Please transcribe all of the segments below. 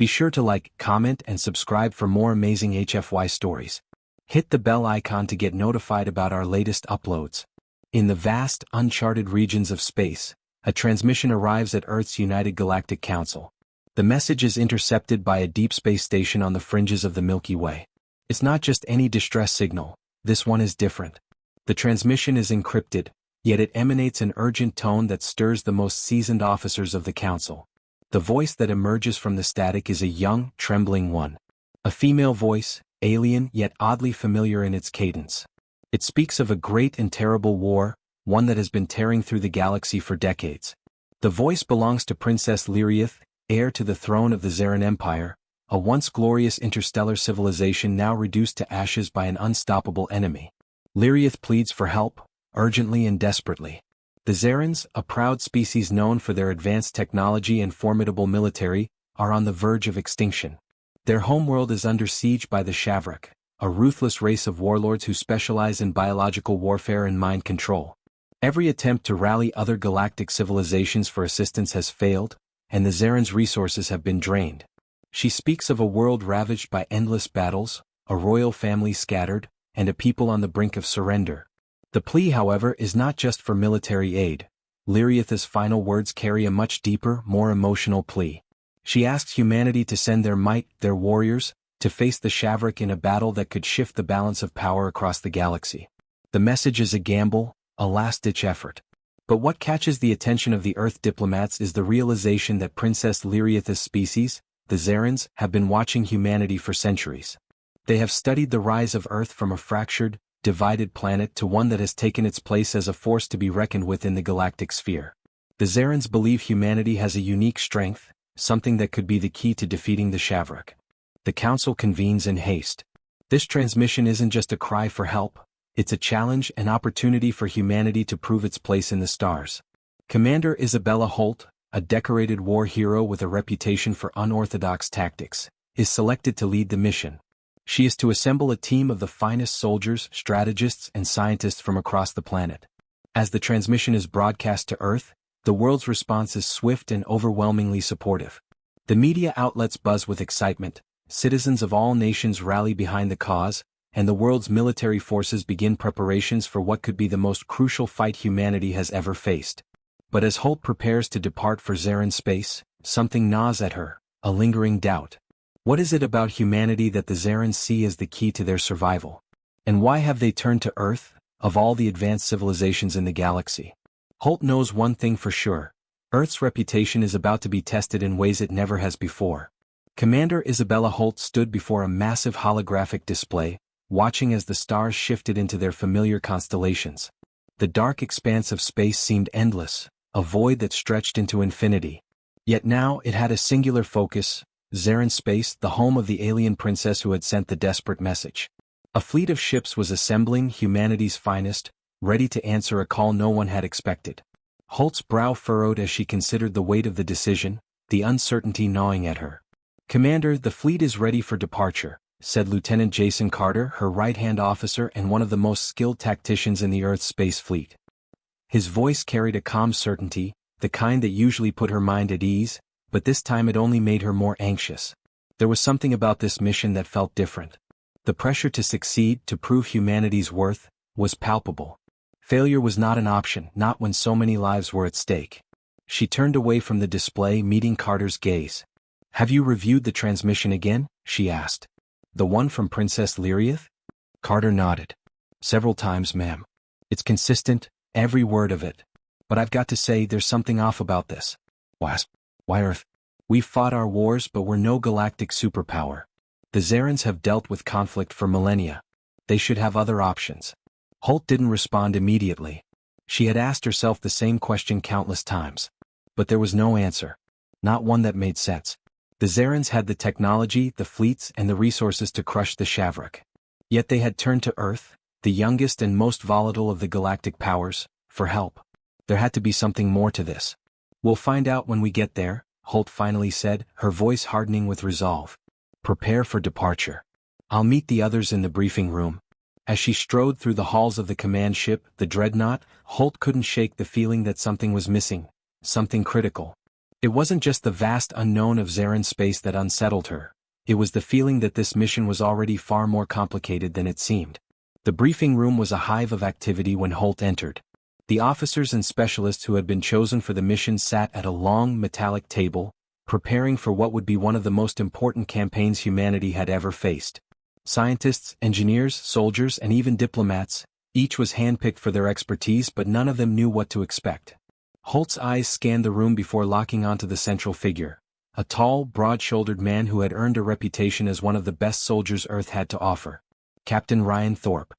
Be sure to like, comment, and subscribe for more amazing HFY stories. Hit the bell icon to get notified about our latest uploads. In the vast, uncharted regions of space, a transmission arrives at Earth's United Galactic Council. The message is intercepted by a deep space station on the fringes of the Milky Way. It's not just any distress signal, this one is different. The transmission is encrypted, yet it emanates an urgent tone that stirs the most seasoned officers of the Council. The voice that emerges from the static is a young, trembling one. A female voice, alien yet oddly familiar in its cadence. It speaks of a great and terrible war, one that has been tearing through the galaxy for decades. The voice belongs to Princess Lyriath, heir to the throne of the Zaran Empire, a once glorious interstellar civilization now reduced to ashes by an unstoppable enemy. Lyriath pleads for help, urgently and desperately. The Zarans, a proud species known for their advanced technology and formidable military, are on the verge of extinction. Their homeworld is under siege by the Shavrak, a ruthless race of warlords who specialize in biological warfare and mind control. Every attempt to rally other galactic civilizations for assistance has failed, and the Zarans' resources have been drained. She speaks of a world ravaged by endless battles, a royal family scattered, and a people on the brink of surrender. The plea, however, is not just for military aid. Lyriath's final words carry a much deeper, more emotional plea. She asks humanity to send their might, their warriors, to face the Shavrak in a battle that could shift the balance of power across the galaxy. The message is a gamble, a last-ditch effort. But what catches the attention of the Earth diplomats is the realization that Princess Lyriath's species, the Zarans, have been watching humanity for centuries. They have studied the rise of Earth from a fractured, divided planet to one that has taken its place as a force to be reckoned with in the galactic sphere. The Zarans believe humanity has a unique strength, something that could be the key to defeating the Shavrak. The Council convenes in haste. This transmission isn't just a cry for help, it's a challenge, an opportunity for humanity to prove its place in the stars. Commander Isabella Holt, a decorated war hero with a reputation for unorthodox tactics, is selected to lead the mission. She is to assemble a team of the finest soldiers, strategists, and scientists from across the planet. As the transmission is broadcast to Earth, the world's response is swift and overwhelmingly supportive. The media outlets buzz with excitement, citizens of all nations rally behind the cause, and the world's military forces begin preparations for what could be the most crucial fight humanity has ever faced. But as Holt prepares to depart for Zaran space, something gnaws at her, a lingering doubt. What is it about humanity that the Zarans see as the key to their survival? And why have they turned to Earth, of all the advanced civilizations in the galaxy? Holt knows one thing for sure: Earth's reputation is about to be tested in ways it never has before. Commander Isabella Holt stood before a massive holographic display, watching as the stars shifted into their familiar constellations. The dark expanse of space seemed endless, a void that stretched into infinity. Yet now it had a singular focus: Zaran space, the home of the alien princess who had sent the desperate message. A fleet of ships was assembling, humanity's finest, ready to answer a call no one had expected. Holt's brow furrowed as she considered the weight of the decision, the uncertainty gnawing at her. "Commander, the fleet is ready for departure," said Lieutenant Jason Carter, her right-hand officer and one of the most skilled tacticians in the Earth's space fleet. His voice carried a calm certainty, the kind that usually put her mind at ease, but this time it only made her more anxious. There was something about this mission that felt different. The pressure to succeed, to prove humanity's worth, was palpable. Failure was not an option, not when so many lives were at stake. She turned away from the display, meeting Carter's gaze. "Have you reviewed the transmission again?" she asked. "The one from Princess Lyriath?" Carter nodded. "Several times, ma'am. It's consistent, every word of it. But I've got to say, there's something off about this." "Wasp? Why Earth? We've fought our wars, but we're no galactic superpower. The Zarans have dealt with conflict for millennia. They should have other options." Holt didn't respond immediately. She had asked herself the same question countless times. But there was no answer. Not one that made sense. The Zarans had the technology, the fleets, and the resources to crush the Shavrak. Yet they had turned to Earth, the youngest and most volatile of the galactic powers, for help. There had to be something more to this. "We'll find out when we get there," Holt finally said, her voice hardening with resolve. "Prepare for departure. I'll meet the others in the briefing room." As she strode through the halls of the command ship, the Dreadnought, Holt couldn't shake the feeling that something was missing, something critical. It wasn't just the vast unknown of Zaren's space that unsettled her. It was the feeling that this mission was already far more complicated than it seemed. The briefing room was a hive of activity when Holt entered. The officers and specialists who had been chosen for the mission sat at a long, metallic table, preparing for what would be one of the most important campaigns humanity had ever faced. Scientists, engineers, soldiers, and even diplomats, each was handpicked for their expertise, but none of them knew what to expect. Holt's eyes scanned the room before locking onto the central figure, a tall, broad-shouldered man who had earned a reputation as one of the best soldiers Earth had to offer. Captain Ryan Thorpe.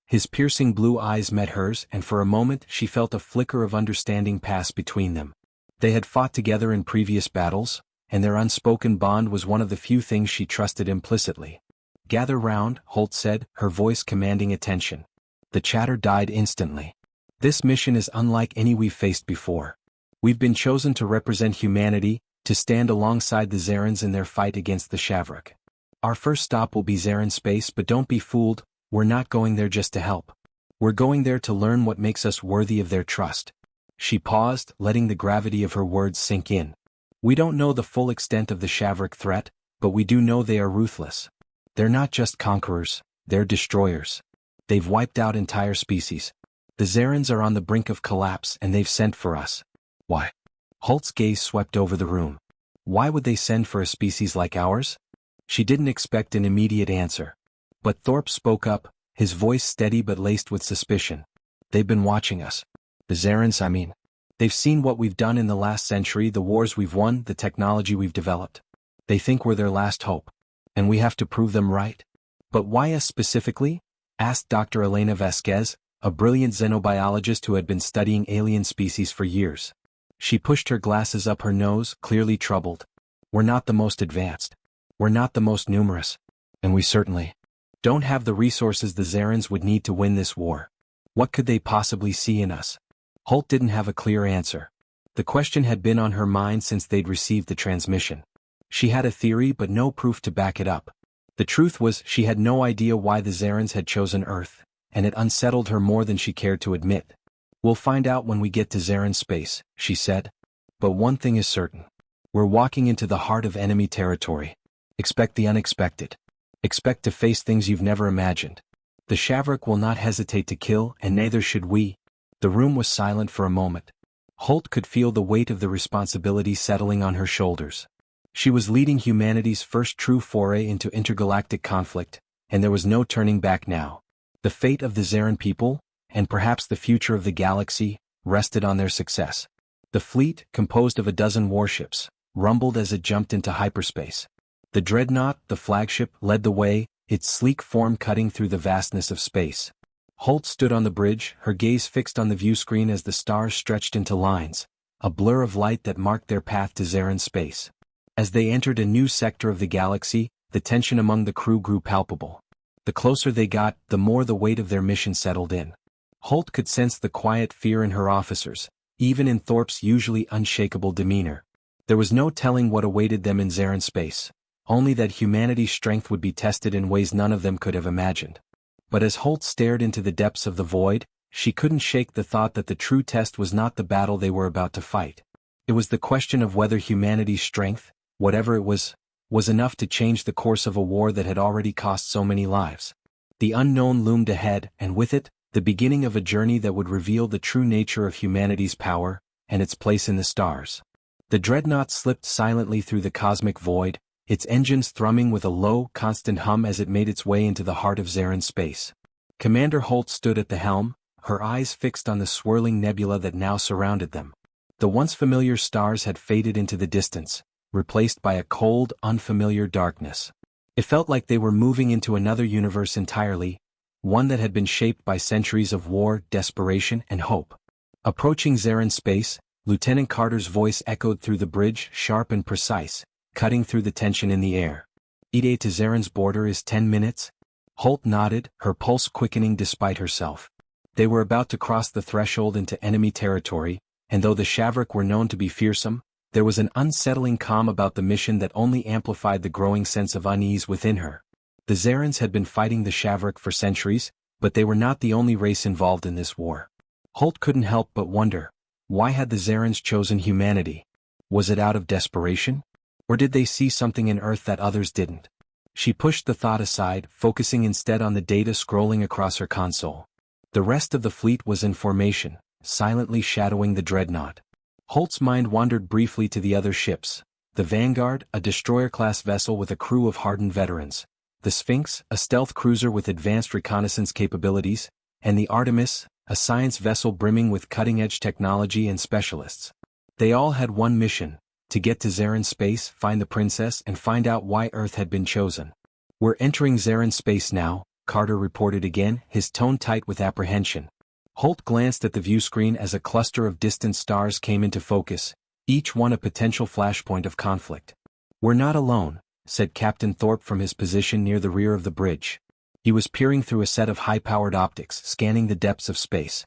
His piercing blue eyes met hers, and for a moment she felt a flicker of understanding pass between them. They had fought together in previous battles, and their unspoken bond was one of the few things she trusted implicitly. "Gather round," Holt said, her voice commanding attention. The chatter died instantly. "This mission is unlike any we've faced before. We've been chosen to represent humanity, to stand alongside the Zarans in their fight against the Shavrak. Our first stop will be Zaran space, but don't be fooled, we're not going there just to help. We're going there to learn what makes us worthy of their trust." She paused, letting the gravity of her words sink in. "We don't know the full extent of the Shavrak threat, but we do know they are ruthless. They're not just conquerors, they're destroyers. They've wiped out entire species. The Zarans are on the brink of collapse, and they've sent for us." "Why?" Holt's gaze swept over the room. "Why would they send for a species like ours?" She didn't expect an immediate answer. But Thorpe spoke up, his voice steady but laced with suspicion. "They've been watching us. The Zarans, I mean. They've seen what we've done in the last century, the wars we've won, the technology we've developed. They think we're their last hope. And we have to prove them right." "But why us specifically?" asked Dr. Elena Vasquez, a brilliant xenobiologist who had been studying alien species for years. She pushed her glasses up her nose, clearly troubled. "We're not the most advanced. We're not the most numerous. And we certainly don't have the resources the Zarans would need to win this war. What could they possibly see in us?" Holt didn't have a clear answer. The question had been on her mind since they'd received the transmission. She had a theory but no proof to back it up. The truth was she had no idea why the Zarans had chosen Earth, and it unsettled her more than she cared to admit. "We'll find out when we get to Zaran space," she said. "But one thing is certain. We're walking into the heart of enemy territory. Expect the unexpected. Expect to face things you've never imagined. The Shavrak will not hesitate to kill, and neither should we." The room was silent for a moment. Holt could feel the weight of the responsibility settling on her shoulders. She was leading humanity's first true foray into intergalactic conflict, and there was no turning back now. The fate of the Zaran people, and perhaps the future of the galaxy, rested on their success. The fleet, composed of a dozen warships, rumbled as it jumped into hyperspace. The dreadnought, the flagship, led the way, its sleek form cutting through the vastness of space. Holt stood on the bridge, her gaze fixed on the viewscreen as the stars stretched into lines, a blur of light that marked their path to Zaran space. As they entered a new sector of the galaxy, the tension among the crew grew palpable. The closer they got, the more the weight of their mission settled in. Holt could sense the quiet fear in her officers, even in Thorpe's usually unshakable demeanor. There was no telling what awaited them in Zaran space, only that humanity's strength would be tested in ways none of them could have imagined. But as Holt stared into the depths of the void, she couldn't shake the thought that the true test was not the battle they were about to fight. It was the question of whether humanity's strength, whatever it was enough to change the course of a war that had already cost so many lives. The unknown loomed ahead, and with it, the beginning of a journey that would reveal the true nature of humanity's power, and its place in the stars. The dreadnought slipped silently through the cosmic void, its engines thrumming with a low, constant hum as it made its way into the heart of Zaran space. Commander Holt stood at the helm, her eyes fixed on the swirling nebula that now surrounded them. The once familiar stars had faded into the distance, replaced by a cold, unfamiliar darkness. It felt like they were moving into another universe entirely, one that had been shaped by centuries of war, desperation, and hope. Approaching Zaran space, Lieutenant Carter's voice echoed through the bridge, sharp and precise, cutting through the tension in the air. "ETA to Zaran's border is 10 minutes? Holt nodded, her pulse quickening despite herself. They were about to cross the threshold into enemy territory, and though the Shavrak were known to be fearsome, there was an unsettling calm about the mission that only amplified the growing sense of unease within her. The Zarans had been fighting the Shavrak for centuries, but they were not the only race involved in this war. Holt couldn't help but wonder, why had the Zarans chosen humanity? Was it out of desperation? Or did they see something in Earth that others didn't? She pushed the thought aside, focusing instead on the data scrolling across her console. The rest of the fleet was in formation, silently shadowing the dreadnought. Holt's mind wandered briefly to the other ships. The Vanguard, a destroyer-class vessel with a crew of hardened veterans. The Sphinx, a stealth cruiser with advanced reconnaissance capabilities. And the Artemis, a science vessel brimming with cutting-edge technology and specialists. They all had one mission: to get to Zarin space, find the princess, and find out why Earth had been chosen. "We're entering Zarin space now," Carter reported again, his tone tight with apprehension. Holt glanced at the view screen as a cluster of distant stars came into focus, each one a potential flashpoint of conflict. "We're not alone," said Captain Thorpe from his position near the rear of the bridge. He was peering through a set of high-powered optics, scanning the depths of space.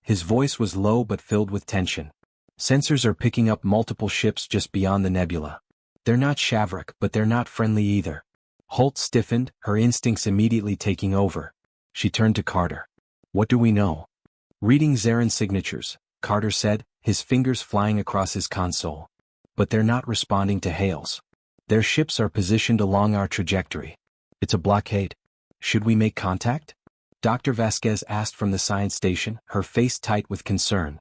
His voice was low but filled with tension. "Sensors are picking up multiple ships just beyond the nebula. They're not Shavrak, but they're not friendly either." Holt stiffened, her instincts immediately taking over. She turned to Carter. "What do we know?" "Reading Zarin signatures," Carter said, his fingers flying across his console. "But they're not responding to hails. Their ships are positioned along our trajectory. It's a blockade. Should we make contact?" Dr. Vasquez asked from the science station, her face tight with concern.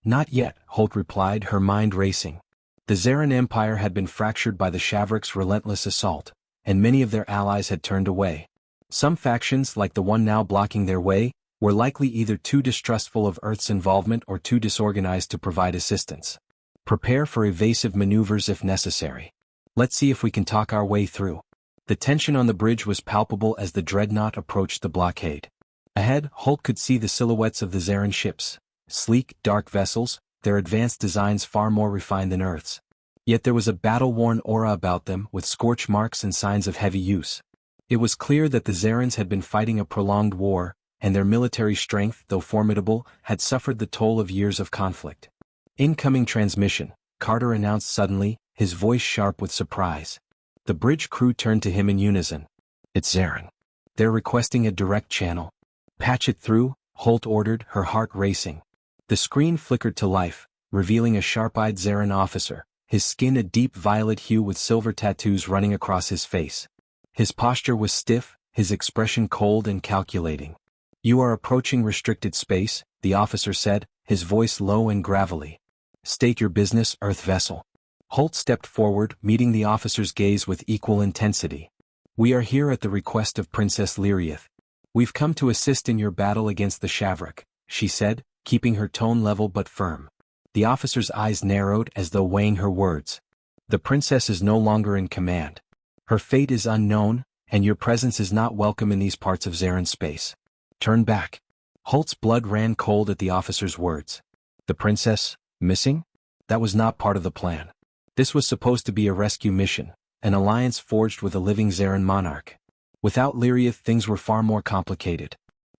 "Not yet," Holt replied, her mind racing. The Zarin Empire had been fractured by the Shavrak's relentless assault, and many of their allies had turned away. Some factions, like the one now blocking their way, were likely either too distrustful of Earth's involvement or too disorganized to provide assistance. "Prepare for evasive maneuvers if necessary. Let's see if we can talk our way through." The tension on the bridge was palpable as the dreadnought approached the blockade. Ahead, Holt could see the silhouettes of the Zarin ships. Sleek, dark vessels, their advanced designs far more refined than Earth's. Yet there was a battle-worn aura about them, with scorch marks and signs of heavy use. It was clear that the Zarins had been fighting a prolonged war, and their military strength, though formidable, had suffered the toll of years of conflict. "Incoming transmission," Carter announced suddenly, his voice sharp with surprise. The bridge crew turned to him in unison. "It's Zarin. They're requesting a direct channel." "Patch it through," Holt ordered, her heart racing. The screen flickered to life, revealing a sharp-eyed Zarin officer, his skin a deep violet hue with silver tattoos running across his face. His posture was stiff, his expression cold and calculating. "You are approaching restricted space," the officer said, his voice low and gravelly. "State your business, Earth vessel." Holt stepped forward, meeting the officer's gaze with equal intensity. "We are here at the request of Princess Lyriath. We've come to assist in your battle against the Shavrak," she said, keeping her tone level but firm. The officer's eyes narrowed as though weighing her words. "The princess is no longer in command. Her fate is unknown, and your presence is not welcome in these parts of Zarin space. Turn back." Holt's blood ran cold at the officer's words. The princess, missing? That was not part of the plan. This was supposed to be a rescue mission, an alliance forged with a living Zarin monarch. Without Lyriath, things were far more complicated.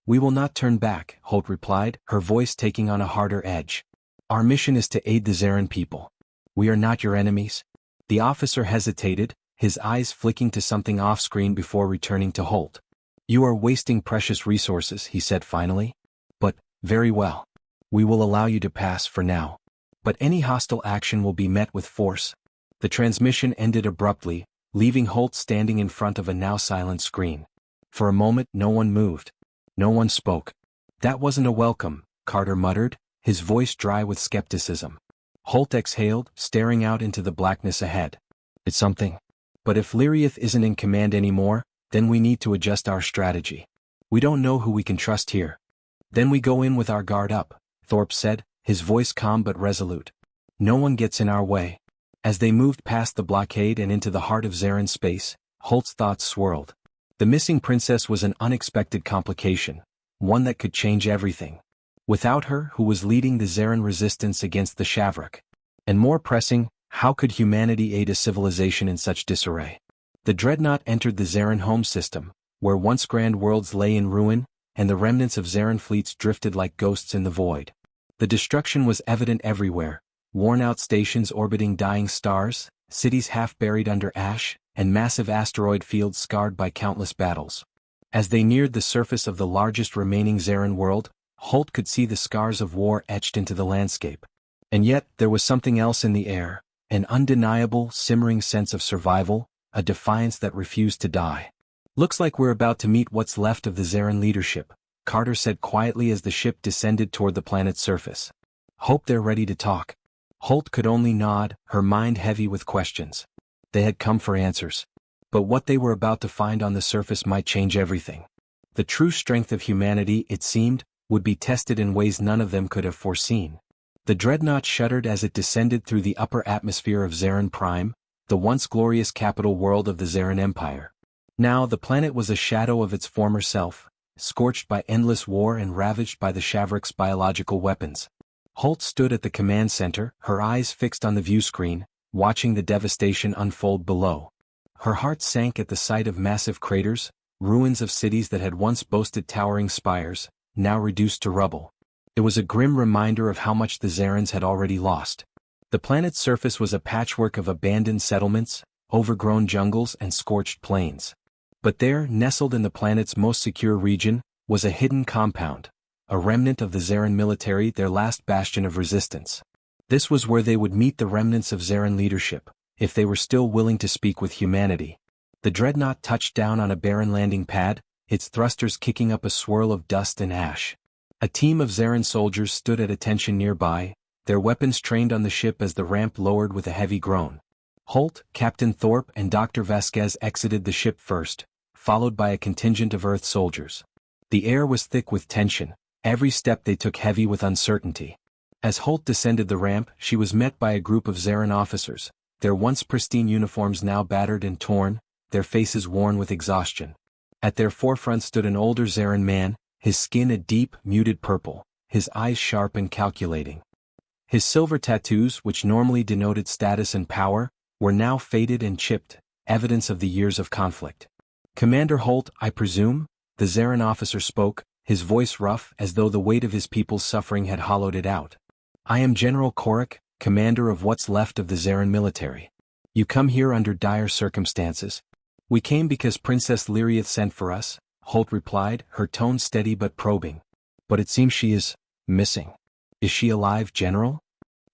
"We will not turn back," Holt replied, her voice taking on a harder edge. "Our mission is to aid the Zarin people. We are not your enemies." The officer hesitated, his eyes flicking to something off-screen before returning to Holt. "You are wasting precious resources," he said finally. "But, very well. We will allow you to pass for now. But any hostile action will be met with force." The transmission ended abruptly, leaving Holt standing in front of a now silent screen. For a moment no one moved. No one spoke. "That wasn't a welcome," Carter muttered, his voice dry with skepticism. Holt exhaled, staring out into the blackness ahead. "It's something. But if Lyriath isn't in command anymore, then we need to adjust our strategy. We don't know who we can trust here." "Then we go in with our guard up," Thorpe said, his voice calm but resolute. "No one gets in our way." As they moved past the blockade and into the heart of Zarin space, Holt's thoughts swirled. The missing princess was an unexpected complication, one that could change everything. Without her, who was leading the Zarin resistance against the Shavrak? And more pressing, how could humanity aid a civilization in such disarray? The dreadnought entered the Zarin home system, where once grand worlds lay in ruin, and the remnants of Zarin fleets drifted like ghosts in the void. The destruction was evident everywhere, worn-out stations orbiting dying stars, cities half buried under ash, and massive asteroid fields scarred by countless battles. As they neared the surface of the largest remaining Zarin world, Holt could see the scars of war etched into the landscape. And yet, there was something else in the air, An undeniable, simmering sense of survival, a defiance that refused to die. "Looks like we're about to meet what's left of the Zarin leadership," Carter said quietly as the ship descended toward the planet's surface. "Hope they're ready to talk." Holt could only nod, her mind heavy with questions. They had come for answers. But what they were about to find on the surface might change everything. The true strength of humanity, it seemed, would be tested in ways none of them could have foreseen. The dreadnought shuddered as it descended through the upper atmosphere of Zarin Prime, the once glorious capital world of the Zarin Empire. Now the planet was a shadow of its former self, scorched by endless war and ravaged by the Shavrek's biological weapons. Holt stood at the command center, her eyes fixed on the view screen, watching the devastation unfold below. Her heart sank at the sight of massive craters, ruins of cities that had once boasted towering spires, now reduced to rubble. It was a grim reminder of how much the Zarins had already lost. The planet's surface was a patchwork of abandoned settlements, overgrown jungles and scorched plains. But there, nestled in the planet's most secure region, was a hidden compound, a remnant of the Zarin military, their last bastion of resistance. This was where they would meet the remnants of Zarin leadership, if they were still willing to speak with humanity. The dreadnought touched down on a barren landing pad, its thrusters kicking up a swirl of dust and ash. A team of Zarin soldiers stood at attention nearby, their weapons trained on the ship as the ramp lowered with a heavy groan. Holt, Captain Thorpe and Dr. Vasquez exited the ship first, followed by a contingent of Earth soldiers. The air was thick with tension, every step they took heavy with uncertainty. As Holt descended the ramp, she was met by a group of Zarin officers, their once pristine uniforms now battered and torn, their faces worn with exhaustion. At their forefront stood an older Zarin man, his skin a deep, muted purple, his eyes sharp and calculating. His silver tattoos, which normally denoted status and power, were now faded and chipped, evidence of the years of conflict. "Commander Holt, I presume?" the Zarin officer spoke, his voice rough as though the weight of his people's suffering had hollowed it out. "I am General Korik, commander of what's left of the Zarin military. You come here under dire circumstances." "We came because Princess Lyriath sent for us," Holt replied, her tone steady but probing. "But it seems she is missing." "Is she alive, General?"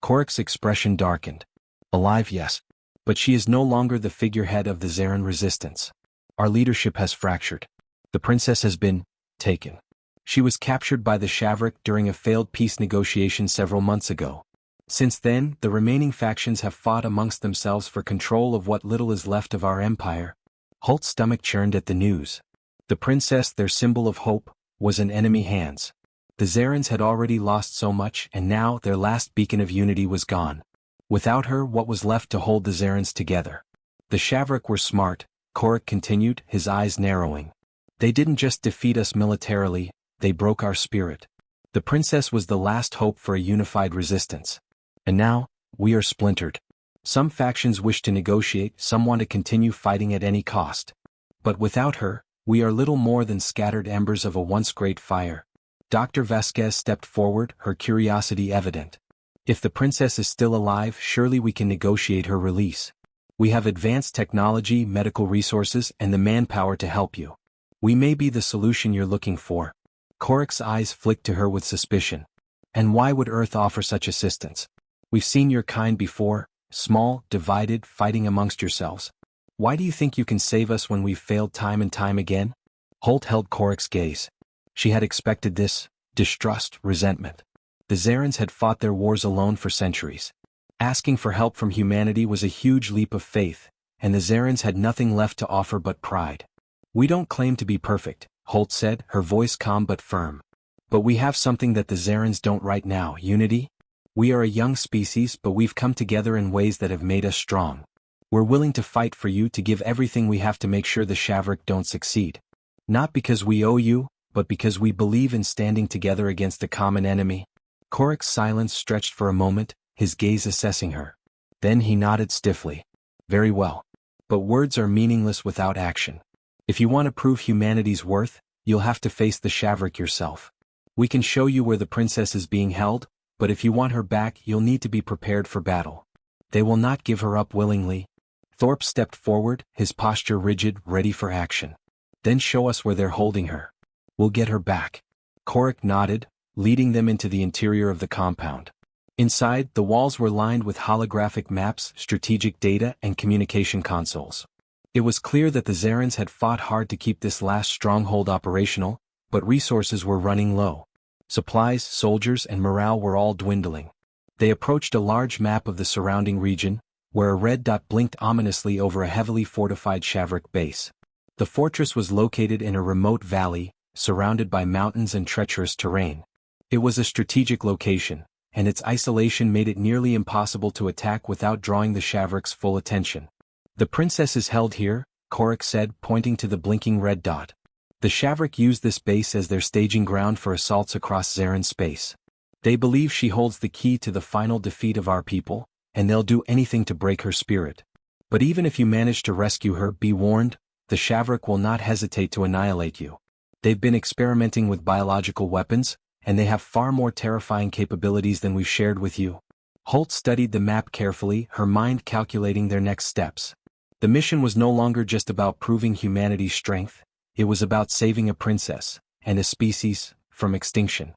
Korik's expression darkened. "Alive, yes. But she is no longer the figurehead of the Zarin resistance. Our leadership has fractured. The princess has been taken. She was captured by the Shavrek during a failed peace negotiation several months ago. Since then, the remaining factions have fought amongst themselves for control of what little is left of our empire." Holt's stomach churned at the news. The princess, their symbol of hope, was in enemy hands. The Zarins had already lost so much, and now their last beacon of unity was gone. Without her, what was left to hold the Zarins together? "The Shavrek were smart," Korik continued, his eyes narrowing. "They didn't just defeat us militarily, they broke our spirit. The princess was the last hope for a unified resistance. And now, we are splintered. Some factions wish to negotiate, some want to continue fighting at any cost. But without her, we are little more than scattered embers of a once great fire." Dr. Vasquez stepped forward, her curiosity evident. "If the princess is still alive, surely we can negotiate her release. We have advanced technology, medical resources, and the manpower to help you. We may be the solution you're looking for." Korik's eyes flicked to her with suspicion. "And why would Earth offer such assistance? We've seen your kind before, small, divided, fighting amongst yourselves. Why do you think you can save us when we've failed time and time again?" Holt held Korik's gaze. She had expected this: distrust, resentment. The Zarins had fought their wars alone for centuries. Asking for help from humanity was a huge leap of faith, and the Zarins had nothing left to offer but pride. "We don't claim to be perfect," Holt said, her voice calm but firm. "But we have something that the Zarins don't right now: unity. We are a young species, but we've come together in ways that have made us strong. We're willing to fight for you, to give everything we have to make sure the Shavrek don't succeed. Not because we owe you, but because we believe in standing together against a common enemy." Korik's silence stretched for a moment, his gaze assessing her. Then he nodded stiffly. "Very well. But words are meaningless without action. If you want to prove humanity's worth, you'll have to face the Shavrek yourself. We can show you where the princess is being held, but if you want her back, you'll need to be prepared for battle. They will not give her up willingly." Thorpe stepped forward, his posture rigid, ready for action. "Then show us where they're holding her. We'll get her back." Korik nodded, leading them into the interior of the compound. Inside, the walls were lined with holographic maps, strategic data, and communication consoles. It was clear that the Zarans had fought hard to keep this last stronghold operational, but resources were running low. Supplies, soldiers, and morale were all dwindling. They approached a large map of the surrounding region, where a red dot blinked ominously over a heavily fortified Shavrik base. The fortress was located in a remote valley, surrounded by mountains and treacherous terrain. It was a strategic location, and its isolation made it nearly impossible to attack without drawing the Shavrik's full attention. "The princess is held here," Korik said, pointing to the blinking red dot. "The Shavrik used this base as their staging ground for assaults across Zaran space. They believe she holds the key to the final defeat of our people, and they'll do anything to break her spirit. But even if you manage to rescue her, be warned, the Shavrik will not hesitate to annihilate you. They've been experimenting with biological weapons, and they have far more terrifying capabilities than we've shared with you." Holt studied the map carefully, her mind calculating their next steps. The mission was no longer just about proving humanity's strength, it was about saving a princess, and a species, from extinction.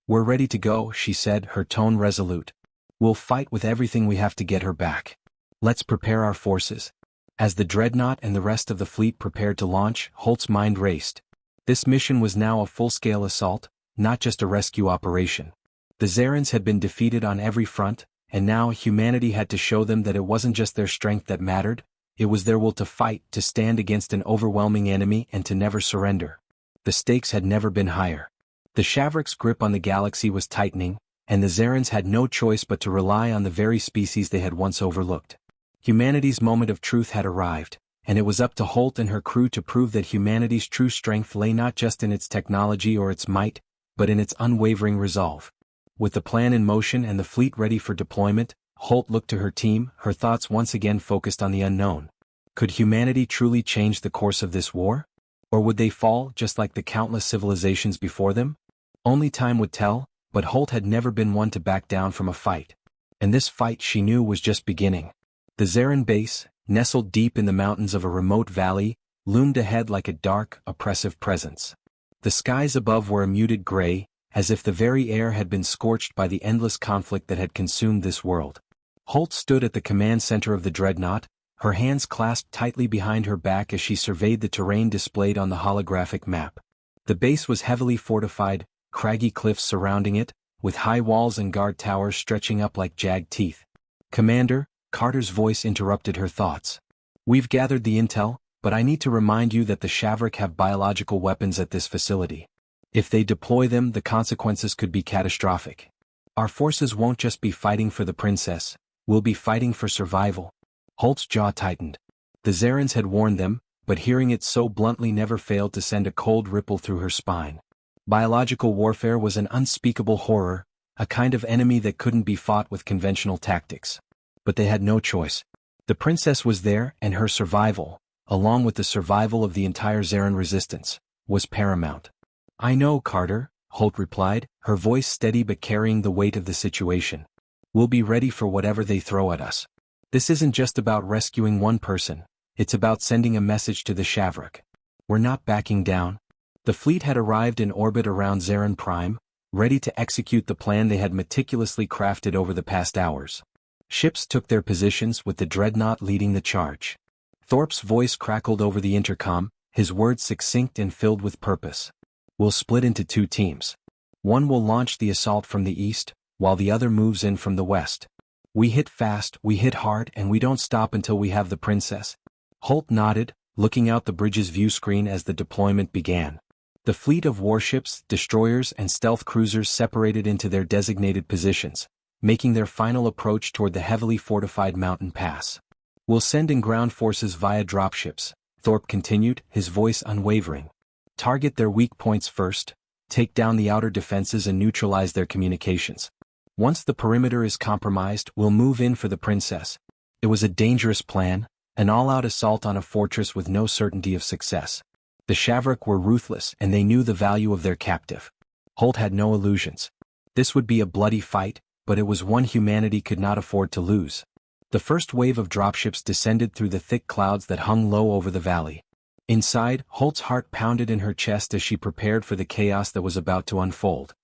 "We're ready to go," she said, her tone resolute. "We'll fight with everything we have to get her back. Let's prepare our forces." As the dreadnought and the rest of the fleet prepared to launch, Holt's mind raced. This mission was now a full-scale assault, not just a rescue operation. The Zarans had been defeated on every front, and now humanity had to show them that it wasn't just their strength that mattered, it was their will to fight, to stand against an overwhelming enemy and to never surrender. The stakes had never been higher. The Shavrik's grip on the galaxy was tightening, and the Zarans had no choice but to rely on the very species they had once overlooked. Humanity's moment of truth had arrived, and it was up to Holt and her crew to prove that humanity's true strength lay not just in its technology or its might, but in its unwavering resolve. With the plan in motion and the fleet ready for deployment, Holt looked to her team, her thoughts once again focused on the unknown. Could humanity truly change the course of this war? Or would they fall just like the countless civilizations before them? Only time would tell, but Holt had never been one to back down from a fight. And this fight, she knew, was just beginning. The Zaran base, nestled deep in the mountains of a remote valley, loomed ahead like a dark, oppressive presence. The skies above were a muted gray, as if the very air had been scorched by the endless conflict that had consumed this world. Holt stood at the command center of the dreadnought, her hands clasped tightly behind her back as she surveyed the terrain displayed on the holographic map. The base was heavily fortified, craggy cliffs surrounding it, with high walls and guard towers stretching up like jagged teeth. "Commander," Carter's voice interrupted her thoughts. "We've gathered the intel, but I need to remind you that the Shavrik have biological weapons at this facility. If they deploy them, the consequences could be catastrophic. Our forces won't just be fighting for the princess, we'll be fighting for survival." Holt's jaw tightened. The Zarans had warned them, but hearing it so bluntly never failed to send a cold ripple through her spine. Biological warfare was an unspeakable horror, a kind of enemy that couldn't be fought with conventional tactics. But they had no choice. The princess was there, and her survival, along with the survival of the entire Zaran resistance, was paramount. "I know, Carter," Holt replied, her voice steady but carrying the weight of the situation. "We'll be ready for whatever they throw at us. This isn't just about rescuing one person, it's about sending a message to the Shavrik. We're not backing down." The fleet had arrived in orbit around Zaran Prime, ready to execute the plan they had meticulously crafted over the past hours. Ships took their positions with the dreadnought leading the charge. Thorpe's voice crackled over the intercom, his words succinct and filled with purpose. "We'll split into two teams. One will launch the assault from the east, while the other moves in from the west. We hit fast, we hit hard, and we don't stop until we have the princess." Holt nodded, looking out the bridge's view screen as the deployment began. The fleet of warships, destroyers, and stealth cruisers separated into their designated positions, making their final approach toward the heavily fortified mountain pass. "We'll send in ground forces via dropships," Thorpe continued, his voice unwavering. "Target their weak points first, take down the outer defenses and neutralize their communications. Once the perimeter is compromised, we'll move in for the princess." It was a dangerous plan, an all-out assault on a fortress with no certainty of success. The Shavrik were ruthless, and they knew the value of their captive. Holt had no illusions. This would be a bloody fight, but it was one humanity could not afford to lose. The first wave of dropships descended through the thick clouds that hung low over the valley. Inside, Holt's heart pounded in her chest as she prepared for the chaos that was about to unfold.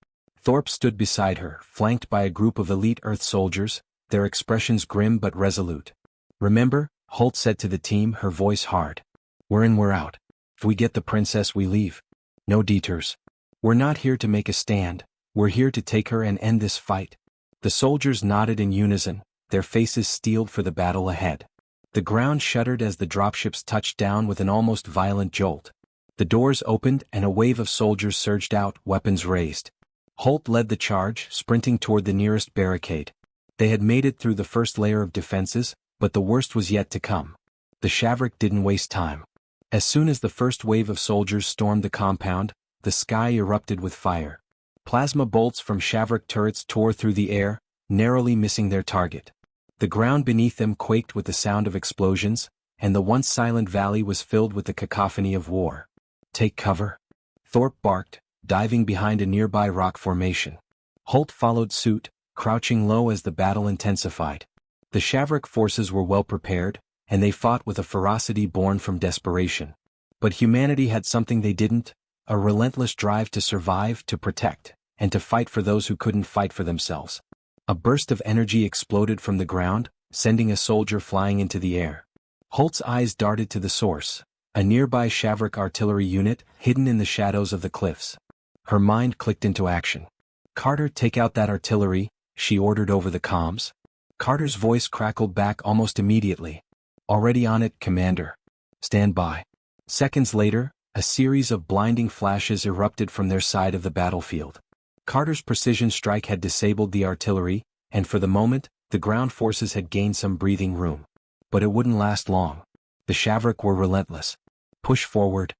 Thorpe stood beside her, flanked by a group of elite Earth soldiers, their expressions grim but resolute. "Remember," Holt said to the team, her voice hard. "We're in, we're out. If we get the princess, we leave. No detours. We're not here to make a stand, we're here to take her and end this fight." The soldiers nodded in unison, their faces steeled for the battle ahead. The ground shuddered as the dropships touched down with an almost violent jolt. The doors opened and a wave of soldiers surged out, weapons raised. Holt led the charge, sprinting toward the nearest barricade. They had made it through the first layer of defenses, but the worst was yet to come. The Shavrak didn't waste time. As soon as the first wave of soldiers stormed the compound, the sky erupted with fire. Plasma bolts from Shavrak turrets tore through the air, narrowly missing their target. The ground beneath them quaked with the sound of explosions, and the once silent valley was filled with the cacophony of war. "Take cover," Thorpe barked, diving behind a nearby rock formation. Holt followed suit, crouching low as the battle intensified. The Shavrak forces were well prepared, and they fought with a ferocity born from desperation. But humanity had something they didn't, a relentless drive to survive, to protect, and to fight for those who couldn't fight for themselves. A burst of energy exploded from the ground, sending a soldier flying into the air. Holt's eyes darted to the source, a nearby Shavrak artillery unit hidden in the shadows of the cliffs. Her mind clicked into action. "Carter, take out that artillery," she ordered over the comms. Carter's voice crackled back almost immediately. "Already on it, Commander. Stand by." Seconds later, a series of blinding flashes erupted from their side of the battlefield. Carter's precision strike had disabled the artillery, and for the moment, the ground forces had gained some breathing room. But it wouldn't last long. The Shavrak were relentless. "Push forward,"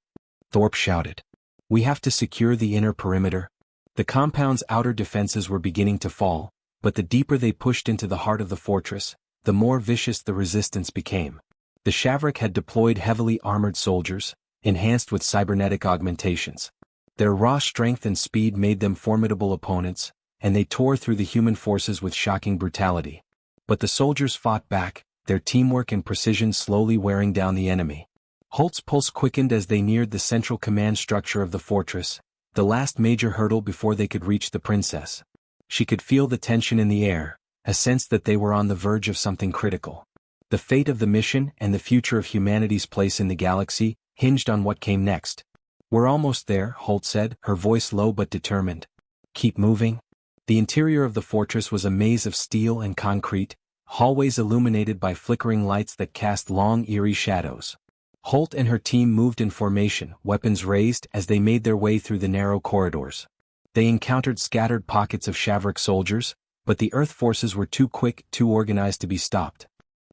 Thorpe shouted. "We have to secure the inner perimeter." The compound's outer defenses were beginning to fall, but the deeper they pushed into the heart of the fortress, the more vicious the resistance became. The Shavrak had deployed heavily armored soldiers, enhanced with cybernetic augmentations. Their raw strength and speed made them formidable opponents, and they tore through the human forces with shocking brutality. But the soldiers fought back, their teamwork and precision slowly wearing down the enemy. Holt's pulse quickened as they neared the central command structure of the fortress, the last major hurdle before they could reach the princess. She could feel the tension in the air, a sense that they were on the verge of something critical. The fate of the mission and the future of humanity's place in the galaxy hinged on what came next. "We're almost there," Holt said, her voice low but determined. "Keep moving." The interior of the fortress was a maze of steel and concrete, hallways illuminated by flickering lights that cast long, eerie shadows. Holt and her team moved in formation, weapons raised, as they made their way through the narrow corridors. They encountered scattered pockets of Shavrak soldiers, but the Earth forces were too quick, too organized to be stopped.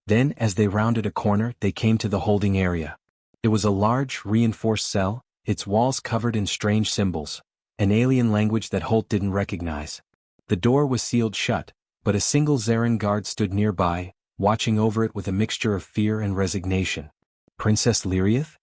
Then, as they rounded a corner, they came to the holding area. It was a large, reinforced cell, its walls covered in strange symbols, an alien language that Holt didn't recognize. The door was sealed shut, but a single Zarin guard stood nearby, watching over it with a mixture of fear and resignation. "Princess Lyriath?"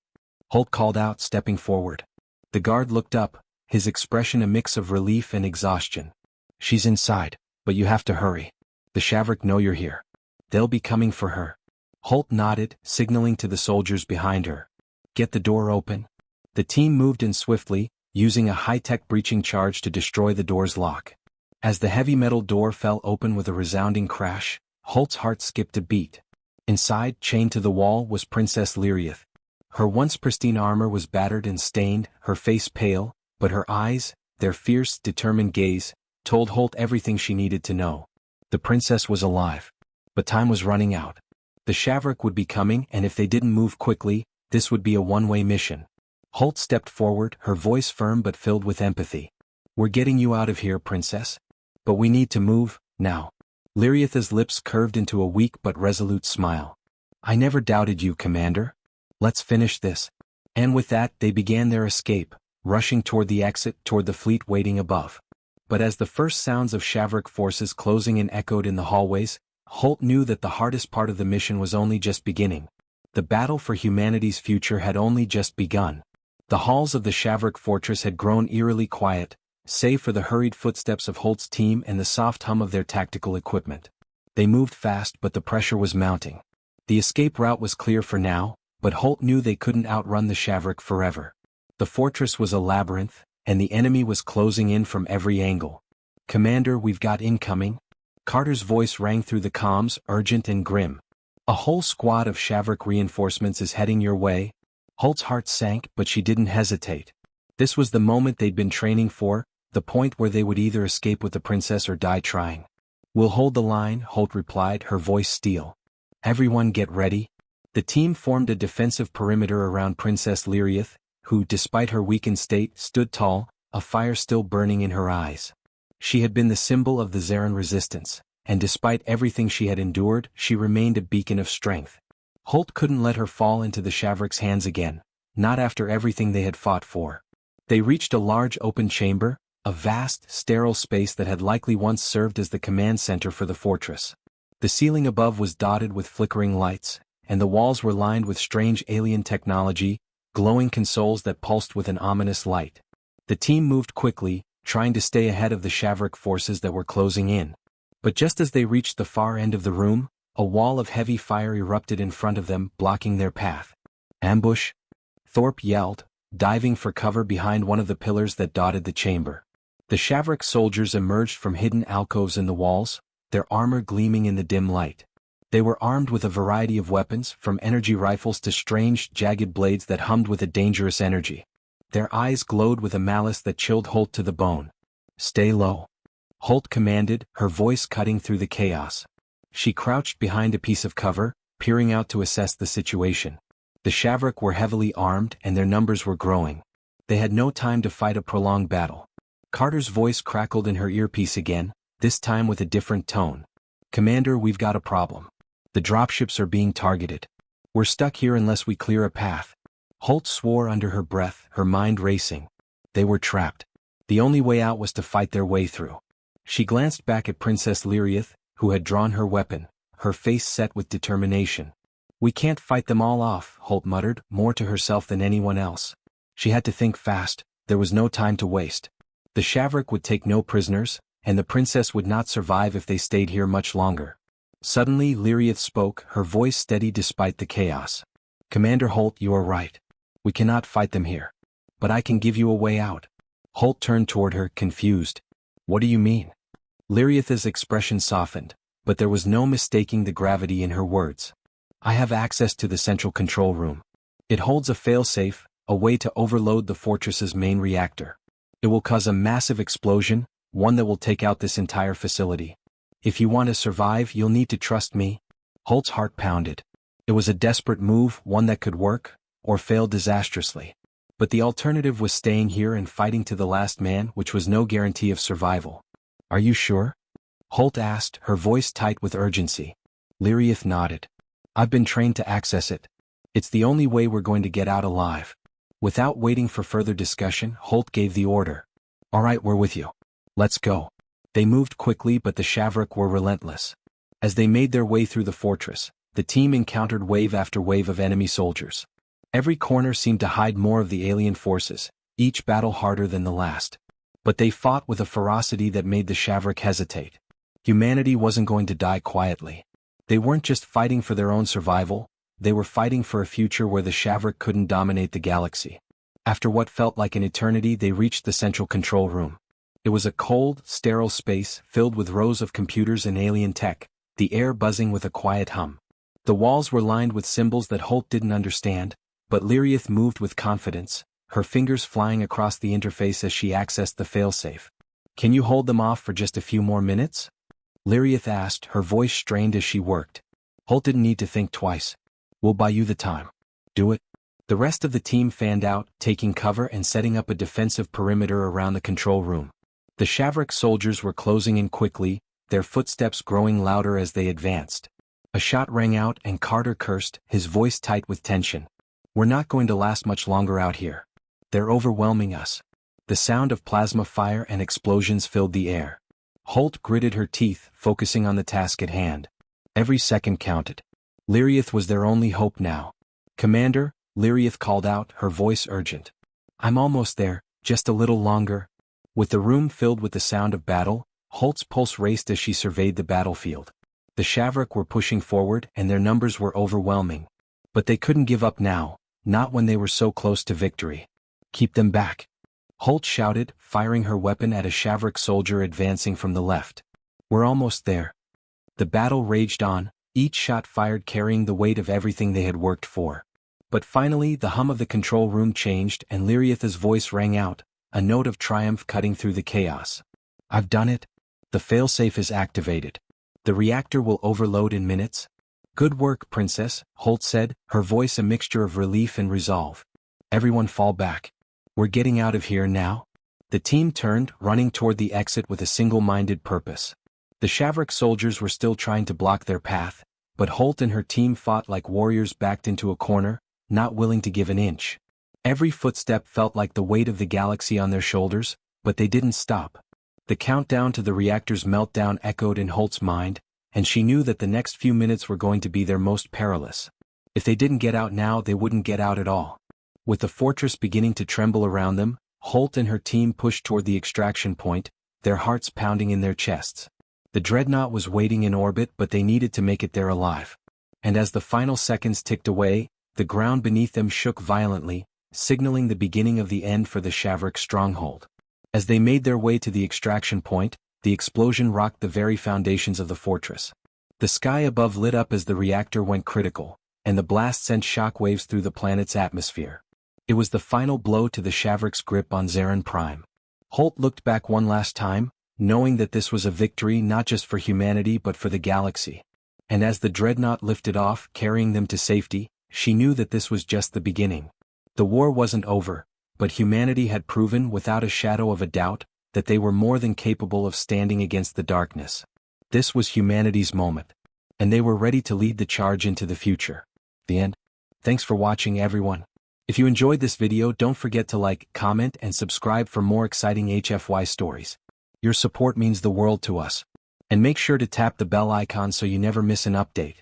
Holt called out, stepping forward. The guard looked up, his expression a mix of relief and exhaustion. "She's inside, but you have to hurry. The Shavrak know you're here. They'll be coming for her." Holt nodded, signaling to the soldiers behind her. "Get the door open." The team moved in swiftly, using a high-tech breaching charge to destroy the door's lock. As the heavy metal door fell open with a resounding crash, Holt's heart skipped a beat. Inside, chained to the wall, was Princess Lyriath. Her once pristine armor was battered and stained, her face pale, but her eyes, their fierce, determined gaze, told Holt everything she needed to know. The princess was alive. But time was running out. The Shavrak would be coming, and if they didn't move quickly, this would be a one-way mission. Holt stepped forward, her voice firm but filled with empathy. "We're getting you out of here, princess. But we need to move, now." Lyriath's lips curved into a weak but resolute smile. "I never doubted you, Commander. Let's finish this." And with that, they began their escape, rushing toward the exit, toward the fleet waiting above. But as the first sounds of Shavrak forces closing in echoed in the hallways, Holt knew that the hardest part of the mission was only just beginning. The battle for humanity's future had only just begun. The halls of the Shavrak fortress had grown eerily quiet, save for the hurried footsteps of Holt's team and the soft hum of their tactical equipment. They moved fast, but the pressure was mounting. The escape route was clear for now, but Holt knew they couldn't outrun the Shavrak forever. The fortress was a labyrinth, and the enemy was closing in from every angle. "Commander, we've got incoming." Carter's voice rang through the comms, urgent and grim. "A whole squad of Shavrak reinforcements is heading your way." Holt's heart sank, but she didn't hesitate. This was the moment they'd been training for, the point where they would either escape with the princess or die trying. "We'll hold the line," Holt replied, her voice steel. "Everyone get ready." The team formed a defensive perimeter around Princess Lyriath, who, despite her weakened state, stood tall, a fire still burning in her eyes. She had been the symbol of the Zaran resistance, and despite everything she had endured, she remained a beacon of strength. Holt couldn't let her fall into the Shavrak's hands again, not after everything they had fought for. They reached a large open chamber, a vast, sterile space that had likely once served as the command center for the fortress. The ceiling above was dotted with flickering lights, and the walls were lined with strange alien technology, glowing consoles that pulsed with an ominous light. The team moved quickly, trying to stay ahead of the Shavrak forces that were closing in. But just as they reached the far end of the room, a wall of heavy fire erupted in front of them, blocking their path. "Ambush!" Thorpe yelled, diving for cover behind one of the pillars that dotted the chamber. The Shavrak soldiers emerged from hidden alcoves in the walls, their armor gleaming in the dim light. They were armed with a variety of weapons, from energy rifles to strange, jagged blades that hummed with a dangerous energy. Their eyes glowed with a malice that chilled Holt to the bone. "Stay low," Holt commanded, her voice cutting through the chaos. She crouched behind a piece of cover, peering out to assess the situation. The Shavrak were heavily armed and their numbers were growing. They had no time to fight a prolonged battle. Carter's voice crackled in her earpiece again, this time with a different tone. "Commander, we've got a problem. The dropships are being targeted. We're stuck here unless we clear a path." Holt swore under her breath, her mind racing. They were trapped. The only way out was to fight their way through. She glanced back at Princess Lyriath, who had drawn her weapon, her face set with determination. "We can't fight them all off," Holt muttered, more to herself than anyone else. She had to think fast, there was no time to waste. The Shavrak would take no prisoners, and the princess would not survive if they stayed here much longer. Suddenly Lyriath spoke, her voice steady despite the chaos. "Commander Holt, you are right. We cannot fight them here. But I can give you a way out." Holt turned toward her, confused. "What do you mean?" Lyriath's expression softened, but there was no mistaking the gravity in her words. "I have access to the central control room. It holds a failsafe, a way to overload the fortress's main reactor. It will cause a massive explosion, one that will take out this entire facility. If you want to survive, you'll need to trust me." Holt's heart pounded. It was a desperate move, one that could work, or fail disastrously. But the alternative was staying here and fighting to the last man, which was no guarantee of survival. "Are you sure?" Holt asked, her voice tight with urgency. Lyriath nodded. "I've been trained to access it. It's the only way we're going to get out alive." Without waiting for further discussion, Holt gave the order. "All right, we're with you. Let's go." They moved quickly, but the Shavrak were relentless. As they made their way through the fortress, the team encountered wave after wave of enemy soldiers. Every corner seemed to hide more of the alien forces, each battle harder than the last. But they fought with a ferocity that made the Shavrak hesitate. Humanity wasn't going to die quietly. They weren't just fighting for their own survival, they were fighting for a future where the Shavrak couldn't dominate the galaxy. After what felt like an eternity, they reached the central control room. It was a cold, sterile space filled with rows of computers and alien tech, the air buzzing with a quiet hum. The walls were lined with symbols that Holt didn't understand, but Lyriath moved with confidence, her fingers flying across the interface as she accessed the failsafe. "Can you hold them off for just a few more minutes?" Lyriath asked, her voice strained as she worked. Holt didn't need to think twice. "We'll buy you the time. Do it." The rest of the team fanned out, taking cover and setting up a defensive perimeter around the control room. The Shavrak soldiers were closing in quickly, their footsteps growing louder as they advanced. A shot rang out and Carter cursed, his voice tight with tension. "We're not going to last much longer out here. They're overwhelming us." The sound of plasma fire and explosions filled the air. Holt gritted her teeth, focusing on the task at hand. Every second counted. Lyriath was their only hope now. "Commander," Lyriath called out, her voice urgent. "I'm almost there, just a little longer." With the room filled with the sound of battle, Holt's pulse raced as she surveyed the battlefield. The Shavrak were pushing forward and their numbers were overwhelming. But they couldn't give up now, not when they were so close to victory. "Keep them back." Holt shouted, firing her weapon at a Shavrak soldier advancing from the left. We're almost there. The battle raged on, each shot fired carrying the weight of everything they had worked for. But finally the hum of the control room changed and Lyriatha's voice rang out, a note of triumph cutting through the chaos. I've done it. The failsafe is activated. The reactor will overload in minutes. Good work, Princess, Holt said, her voice a mixture of relief and resolve. Everyone fall back. We're getting out of here now. The team turned, running toward the exit with a single-minded purpose. The Shavrak soldiers were still trying to block their path, but Holt and her team fought like warriors backed into a corner, not willing to give an inch. Every footstep felt like the weight of the galaxy on their shoulders, but they didn't stop. The countdown to the reactor's meltdown echoed in Holt's mind, and she knew that the next few minutes were going to be their most perilous. If they didn't get out now, they wouldn't get out at all. With the fortress beginning to tremble around them, Holt and her team pushed toward the extraction point, their hearts pounding in their chests. The dreadnought was waiting in orbit, but they needed to make it there alive. And as the final seconds ticked away, the ground beneath them shook violently, signaling the beginning of the end for the Shavrak stronghold. As they made their way to the extraction point, the explosion rocked the very foundations of the fortress. The sky above lit up as the reactor went critical, and the blast sent shockwaves through the planet's atmosphere. It was the final blow to the Shavrak's grip on Zarin Prime. Holt looked back one last time, knowing that this was a victory not just for humanity but for the galaxy. And as the dreadnought lifted off, carrying them to safety, she knew that this was just the beginning. The war wasn't over, but humanity had proven without a shadow of a doubt that they were more than capable of standing against the darkness. This was humanity's moment, and they were ready to lead the charge into the future. The end. Thanks for watching, everyone. If you enjoyed this video, don't forget to like, comment, and subscribe for more exciting HFY stories. Your support means the world to us. And make sure to tap the bell icon so you never miss an update.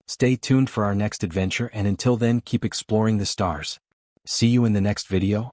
Stay tuned for our next adventure, and until then, keep exploring the stars. See you in the next video.